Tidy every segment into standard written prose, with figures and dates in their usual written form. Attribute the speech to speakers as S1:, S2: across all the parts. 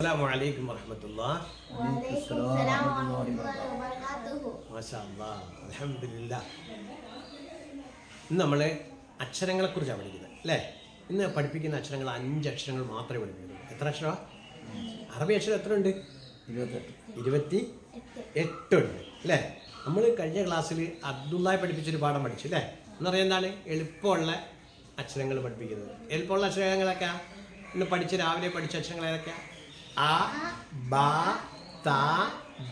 S1: Assalamualaikum warahmatullahi
S2: wabarakatuh.
S1: മാഷാഅല്ലാഹ് അൽഹംദുലില്ലാ. ഇന്ന് നമ്മൾ അക്ഷരങ്ങളെക്കുറിച്ചാണ് പഠിക്കുന്നത് അല്ലേ? ഇന്ന് പഠിപ്പിക്കുന്ന അക്ഷരങ്ങൾ 5 അക്ഷരങ്ങൾ മാത്രമേ പഠിപ്പിക്കുള്ളൂ. എത്ര അക്ഷരമാണ്? അറബി അക്ഷരം എത്ര ഉണ്ട്? 28 ഉണ്ട് അല്ലേ? നമ്മൾ കഴിഞ്ഞ ക്ലാസ്സിൽ അബ്ദുള്ളയെ പഠിപ്പിച്ചൊരു പാഠം പഠിച്ചു അല്ലേ? എന്നറിയാം എന്താണ് എളുപ്പമുള്ള അക്ഷരങ്ങൾ പഠിപ്പിക്കുന്നത്. എളുപ്പമുള്ള അക്ഷരങ്ങളൊക്കെ ഇന്ന് രാവിലെ പഠിച്ച അക്ഷരങ്ങൾ ഏതൊക്കെയാണ്? അ ബ ത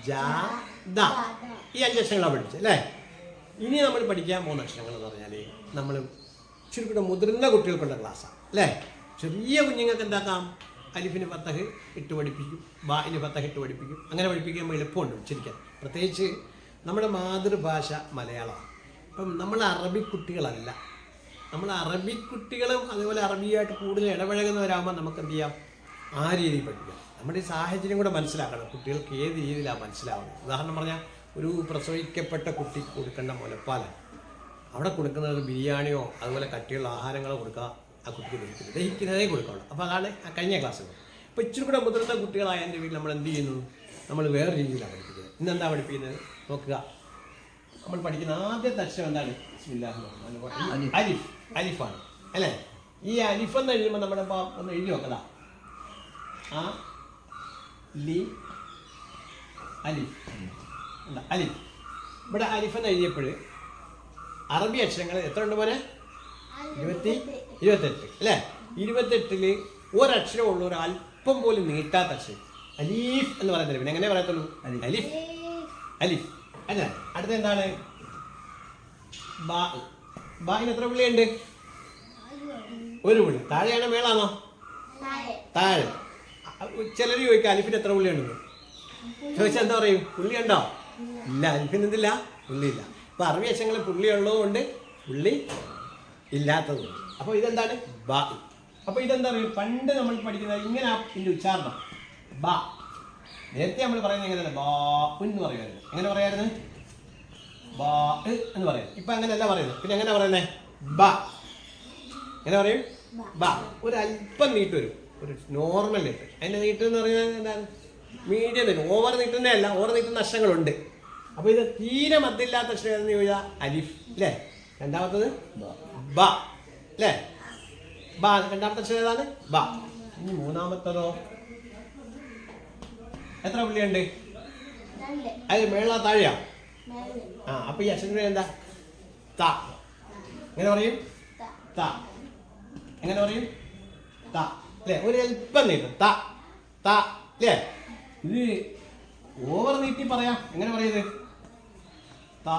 S1: ജ ദ. ഈ 5 അക്ഷരങ്ങളാണ് പഠിച്ചത് അല്ലേ? ഇനി നമ്മൾ പഠിക്കാൻ പോകുന്ന അക്ഷരങ്ങൾ എന്ന് പറഞ്ഞാൽ നമ്മൾ ചുരുക്കൂടെ മുതിർന്ന കുട്ടികൾക്കുള്ള ക്ലാസ്സാണ് അല്ലേ? ചെറിയ കുഞ്ഞുങ്ങൾക്ക് എന്താക്കാം, അലിഫിന് ഫത്തഹ് ഇട്ട് പഠിപ്പിക്കും, ബാഇന് ഫത്തഹ് ഇട്ട് പഠിപ്പിക്കും. അങ്ങനെ പഠിപ്പിക്കുമ്പോൾ എളുപ്പമുണ്ട് ഉച്ചരിക്കാൻ. പ്രത്യേകിച്ച് നമ്മുടെ മാതൃഭാഷ മലയാളമാണ്. ഇപ്പം നമ്മൾ അറബി കുട്ടികളല്ല. നമ്മൾ അറബി കുട്ടികളും അതുപോലെ അറബിയായിട്ട് കൂടുതൽ ഇടപഴകുന്നവരാകുമ്പോൾ നമുക്ക് എന്ത് ചെയ്യാം, ആ രീതിയിൽ പഠിക്കാം. നമ്മുടെ ഈ സാഹചര്യം കൂടെ മനസ്സിലാക്കണം. കുട്ടികൾക്ക് ഏത് രീതിയിലാണ് മനസ്സിലാവുന്നത്. ഉദാഹരണം പറഞ്ഞാൽ ഒരു പ്രസവിക്കപ്പെട്ട കുട്ടിക്ക് കൊടുക്കേണ്ട മുലപ്പാലാണ്. അവിടെ കൊടുക്കുന്നത് ബിരിയാണിയോ അതുപോലെ കട്ടിയുള്ള ആഹാരങ്ങളോ കൊടുക്കുക ആ കുട്ടിക്ക് ദഹിക്കുന്നതേ കൊടുക്കുകയുള്ളൂ. അപ്പോൾ അതാണ് കഴിഞ്ഞ ക്ലാസ്സിൽ. അപ്പോൾ ഇച്ചിരി കൂടെ മുതിർന്ന കുട്ടികളായ എൻ്റെ വീട്ടിൽ നമ്മൾ എന്ത് ചെയ്യുന്നു, നമ്മൾ വേറെ രീതിയിലാണ് പഠിപ്പിക്കുന്നത്. ഇന്നെന്താ പഠിപ്പിക്കുന്നത് നോക്കുക. നമ്മൾ പഠിക്കുന്ന ആദ്യത്തെ അക്ഷരം എന്താണ്? ബിസ്മില്ലാഹിർ റഹ്മാനിർ റഹീം. അലിഫ്. അലിഫാണ് അല്ലേ? ഈ അലിഫ് എന്ന് എഴുതുമ്പോൾ നമ്മുടെ ഒന്ന് എഴുതി നോക്കതാ. ആ ലി അലിഫ്. അലിഫ്. ഇവിടെ അലിഫ് എന്ന് എഴുതിയപ്പോൾ അറബി അക്ഷരങ്ങൾ എത്ര ഉണ്ട് മോനെ? 28 അല്ലേ? 28ൽ ഒരക്ഷരം ഉള്ളൂ, ഒരു അല്പം പോലും നീട്ടാത്ത അക്ഷരം അലീഫ് എന്ന് പറയുന്നില്ല. പിന്നെ എങ്ങനെ പറയത്തുള്ളൂ? അലിഫ്. അലിഫ് അല്ല. അടുത്ത എന്താണ്? ബാ. ബായിന് എത്ര പുള്ളിയുണ്ട്? ഒരു പുള്ളി. താഴെയാണോ മേളാണോ? താഴെ. ചിലർ ചോദിക്കുക അലിഫിന് എത്ര പുള്ളിയുണ്ടെന്ന് ചോദിച്ചാൽ എന്താ പറയും? പുള്ളി ഉണ്ടോ? ഇല്ല. അലിഫിന് എന്തില്ല? പുള്ളിയില്ല. അപ്പോൾ അറബി അക്ഷരങ്ങളിൽ പുള്ളി ഉള്ളതുകൊണ്ട് പുള്ളി ഇല്ലാത്തതുകൊണ്ട്. അപ്പോൾ ഇതെന്താണ്? ബാ. അപ്പോൾ ഇതെന്താ പറയുക, പണ്ട് നമ്മൾ പഠിക്കുന്നത് ഇങ്ങനെ ഇതിൻ്റെ ഉച്ചാരണം ബാ. നേരത്തെ നമ്മൾ പറയുന്നത് എങ്ങനെയല്ല, ബാ എന്ന് പറയുമായിരുന്നു. എങ്ങനെ പറയായിരുന്നു? ബാ എന്ന് പറയാം. ഇപ്പം അങ്ങനെയല്ല പറയുന്നത്. പിന്നെ എങ്ങനെ പറയുന്നത്? ബാ. എങ്ങനെ പറയും? ബാ. ഒരല്പം നീട്ട് വരും, ഒരു നോർമൽ നീട്ട്. അതിൻ്റെ നീട്ട് എന്ന് പറയുന്നത് എന്താണ്? മീഡിയം നീട്ട്. ഓവർ നീട്ടുന്നേ അല്ല, ഓവർ നീട്ടുന്ന അക്ഷരങ്ങളുണ്ട്. അപ്പോൾ ഇത് തീരെ മദ്ദില്ലാത്ത അക്ഷരം ഏതെന്ന് ചോദിച്ചാൽ അലിഫ് അല്ലേ? രണ്ടാമത്തത് ബ അല്ലേ? ബ. രണ്ടാമത്തെ അക്ഷരം ഏതാണ്? ബ. ഇനി മൂന്നാമത്തതോ? എത്ര പുള്ളിയുണ്ട്? അത് മേള താഴെയാ. ആ. അപ്പൊ ഈ അക്ഷരം എന്താ? ത. എങ്ങനെ പറയും? ത. എങ്ങനെ പറയും? ത അല്ലേ? ഒരു അല്പം നീട്ടും. ത ത അല്ലേ? ഇത് ഓവർ നീട്ടി പറയാം. എങ്ങനെ പറയുന്നത്? ത.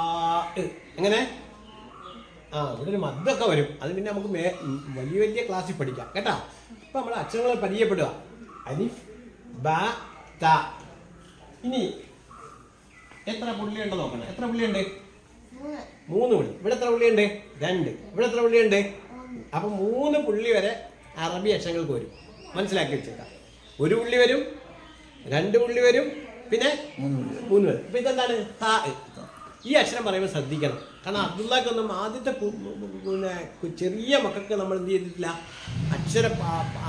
S1: എങ്ങനെ? ആ. ഇവിടെ ഒരു മദ്ദൊക്കെ വരും. അത് പിന്നെ നമുക്ക് വലിയ വലിയ ക്ലാസ്സിൽ പഠിക്കാം കേട്ടോ. ഇപ്പൊ നമ്മൾ അക്ഷരങ്ങൾ പരിചയപ്പെടുക. അലിഫ് ബ ത. ഇനി എത്ര പുള്ളിയുണ്ട് നോക്കണം. എത്ര പുള്ളിയുണ്ട്? 3 പുള്ളി. ഇവിടെ എത്ര പുള്ളിയുണ്ട്? 2. ഇവിടെ എത്ര പുള്ളിയുണ്ട്? അപ്പൊ 3 പുള്ളി വരെ അറബി അക്ഷരങ്ങൾക്ക് വരും. മനസ്സിലാക്കി വെച്ചേക്കാം. 1 പുള്ളി വരും, 2 പുള്ളി വരും, പിന്നെ 3 വരും. അപ്പൊ ഇതെന്താണ്? ത. ഈ അക്ഷരം പറയുമ്പോൾ ശ്രദ്ധിക്കണം. കാരണം അബ്ദുള്ളക്കൊന്നും ആദ്യത്തെ ചെറിയ മക്കൾക്ക് നമ്മൾ എന്ത് ചെയ്തിട്ടില്ല,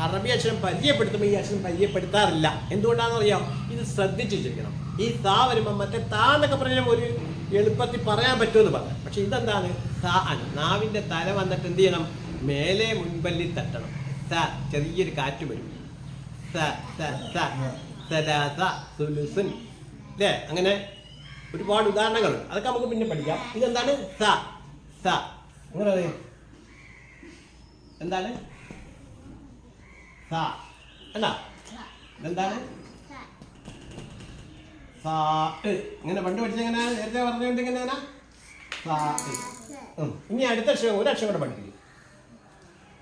S1: അറബി അക്ഷരം പരിചയപ്പെടുത്തുമ്പോൾ ഈ അക്ഷരം പരിചയപ്പെടുത്താറില്ല. എന്തുകൊണ്ടാണെന്ന് അറിയാം? ഇത് ശ്രദ്ധിച്ചു വെച്ചിരിക്കണം. ഈ താ വരുമ്പോൾ മറ്റേ താ എന്നൊക്കെ പറഞ്ഞാൽ ഒരു എളുപ്പത്തിൽ പറയാൻ പറ്റുമെന്ന് പറയാം. പക്ഷെ ഇതെന്താണ്? താ ആണ്. നാവിൻ്റെ തല വന്നിട്ട് എന്ത് ചെയ്യണം? മേലെ മുൻപല്ലി തട്ടണം. സ. ചെറിയൊരു കാറ്റ് വരും. സ സ സ സലാസ സുലുസുൻ അല്ലേ? അങ്ങനെ ഒരുപാട് ഉദാഹരണങ്ങളുണ്ട്. അതൊക്കെ നമുക്ക് പിന്നെ പഠിക്കാം. ഇതെന്താണ്? സ. സ. അങ്ങനെ പറയും. എന്താണ്? സ അല്ല. ഇതെന്താണ്? സ. ഇങ്ങനെ പണ്ട് പഠിച്ച എങ്ങനെ? നേരത്തെ പറഞ്ഞുകൊണ്ട് ഇങ്ങനെ സ. ഇനി അടുത്ത അക്ഷരം ഒരു അക്ഷരം കൂടെ പഠിപ്പിക്കും.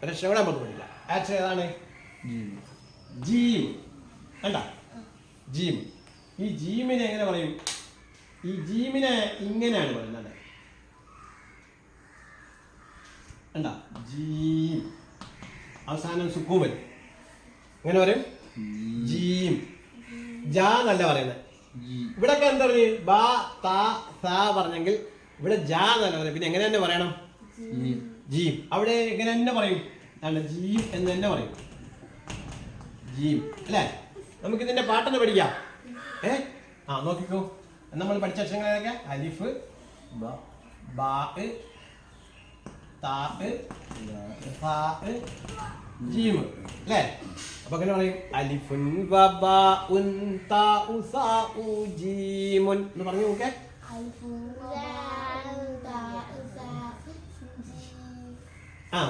S1: ഒരക്ഷരം കൂടെ നമുക്ക് പഠിക്കാം. ആ അക്ഷരം ഏതാണ്? ജീം. അല്ല, ജീം. ഈ ജീമിനെ എങ്ങനെ പറയും? ഈ ജീമിനെ ഇങ്ങനെയാണ് പറയുന്നത്. കണ്ട? ജീം. അവസാനം സുക്കൂൻ വരും. എങ്ങനെ പറയും? ജീം. ജാ എന്നല്ല പറയുന്നത്. ഇവിടെയൊക്കെ എന്താ പറയുക? ബ ത സ പറഞ്ഞെങ്കിൽ ഇവിടെ ജാ എന്നല്ല പറയുന്നത്. പിന്നെ എങ്ങനെ തന്നെ പറയണം? ജീം. അവിടെ എങ്ങനെ തന്നെ പറയും? ജീം എന്ന് തന്നെ പറയും. ജീം അല്ലേ? നമുക്ക് ഇതിന്റെ പാട്ടൊന്ന് പഠിക്കാം. നോക്കിക്കോ. നമ്മൾ പഠിച്ച അക്ഷരങ്ങളൊക്കെ അലിഫ്, ബാ, താ, സാ, ജീം അല്ലേ? അപ്പൊ അങ്ങനെ പറയും അലിഫുൻ വബാഉൻ താഉ സാഉ ജീമുൻ എന്ന് പറഞ്ഞു നോക്കേ.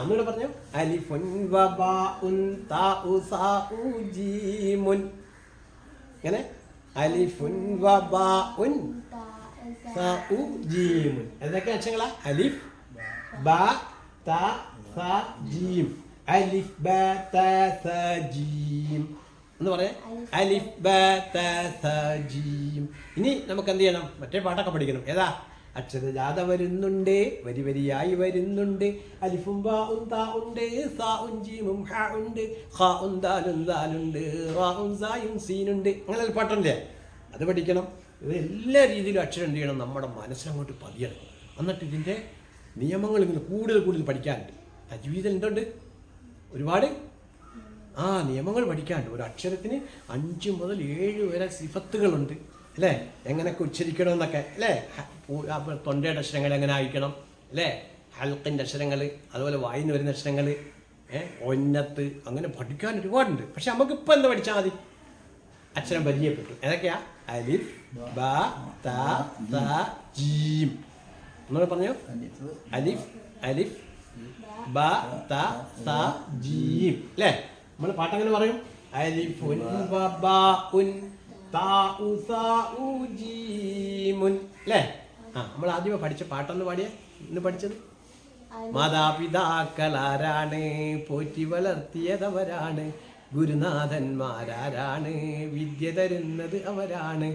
S1: ഒന്നുകൂടെ പറഞ്ഞു. അലിഫുൻ വബാഉൻ താഉ സാഉ ജീമുൻ. ഇങ്ങനെ അലിഫുൻ വബാഉൻ സാഉ ജീമുൻ. ഏതൊക്കെ അക്ഷരങ്ങളാ? അലിഫ്, ബാ, താ, സാ, ജീം. അലിഫ് ബാ താ സാ ജീം എന്ന് പറയാം. അലിഫ് ബാ താ സാ ജീം. ഇനി നമുക്ക് എന്ത് ചെയ്യണം? മറ്റേ പാട്ടൊക്കെ പഠിക്കണം. ഏതാ? അക്ഷരജാത വരുന്നുണ്ട്, വരി വരിയായി വരുന്നുണ്ട്. അലിഫും ബാഉം താഉണ്ട്, സാഉം ജീമും ഹ ഉണ്ട്, ഖാഉം ദാലും ദാലുണ്ട്, റാഉം സായും സീനുണ്ട്. അങ്ങനെ ഒരു പാട്ടുണ്ട്, അത് പഠിക്കണം. ഇത് എല്ലാ രീതിയിലും അക്ഷരം എന്ത് ചെയ്യണം? നമ്മുടെ മനസ്സിലങ്ങോട്ട് പതിയണം. എന്നിട്ട് ഇതിൻ്റെ നിയമങ്ങൾ ഇങ്ങനെ കൂടുതൽ പഠിക്കാനുണ്ട്. തജ്വീദിൽ എന്തുണ്ട്? ഒരുപാട് നിയമങ്ങൾ പഠിക്കാനുണ്ട്. ഒരു അക്ഷരത്തിന് 5 മുതൽ 7 വരെ സിഫത്തുകളുണ്ട് അല്ലേ? എങ്ങനെയൊക്കെ ഉച്ചരിക്കണമെന്നൊക്കെ അല്ലേ? തൊണ്ടയുടെ അക്ഷരങ്ങൾ എങ്ങനെ ആയിരിക്കണം അല്ലേ? ഹൽക്കിൻ്റെ അക്ഷരങ്ങൾ, അതുപോലെ വായിന്ന് വരുന്ന അക്ഷരങ്ങൾ, ഒന്നത്ത്, അങ്ങനെ പഠിക്കാൻ ഒരുപാടുണ്ട്. പക്ഷെ നമുക്കിപ്പോൾ എന്താ പഠിച്ചാൽ മതി? അക്ഷരം പരിചയപ്പെട്ടു. ഏതൊക്കെയാ? അലിഫ്, ബാ, താ, സാ, ജീം. ഒന്നുകൂടെ പറഞ്ഞു. അലിഫ്, അലിഫ്, ബാ, താ, സാ, ജീം അല്ലേ? നമ്മൾ പാട്ടങ്ങനെ പറയും. അലിഫുൻ വബാഉൻ താഉ സാഉ ജീമുൻ അല്ലേ? നമ്മൾ ആദ്യമേ പഠിച്ച പാട്ടൊന്ന് പാടിയേ. ഇന്ന് പഠിച്ചത് മാതാപിതാക്കളാരാണ്, പോറ്റി വളർത്തിയതവരാണ്, ഗുരുനാഥന്മാരാരാണ്, വിദ്യ തരുന്നത് അവരാണ്,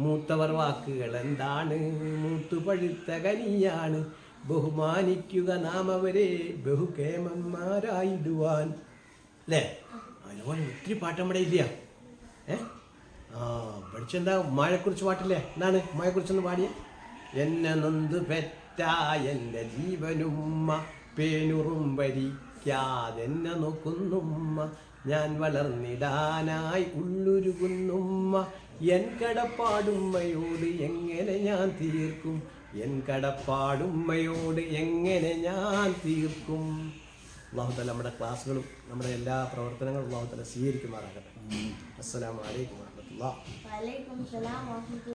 S1: മൂത്തവർ വാക്കുകൾ എന്താണ്, മൂത്തുപഴുത്ത കനിയാണ്, ബഹുമാനിക്കുക നാം അവരെ ബഹുകേമന്മാരായിടുവാൻ അല്ലേ? അതുപോലെ ഒത്തിരി പാട്ട് നമ്മുടെ ഇല്ല. പഠിച്ചെന്താ? ഉമ്മായെക്കുറിച്ച് പാട്ടില്ലേ? എന്താണ് ഉമ്മായെക്കുറിച്ചൊന്ന് പാടിയ? എന്നെ നൊന്ത് പെറ്റ എൻ്റെ ജീവനുമ്മ, പേനുറും ഭരിക്കാതെന്നെ നോക്കുന്നുമ്മ, ഞാൻ വളർന്നിടാനായി ഉള്ളുരുകുന്നുമ്മ, എൻ കടപ്പാടുമ്മയോട് എങ്ങനെ ഞാൻ തീർക്കും, എൻ കടപ്പാടുമ്മയോട് എങ്ങനെ ഞാൻ തീർക്കും. അല്ലാഹു തആല നമ്മുടെ ക്ലാസ്സുകളും നമ്മുടെ എല്ലാ പ്രവർത്തനങ്ങളും അല്ലാഹു തആല സ്വീകരിക്കുമാറാകട്ടെ. അസ്സലാമു അലൈക്കും വറഹ്മത്തുള്ളാഹി.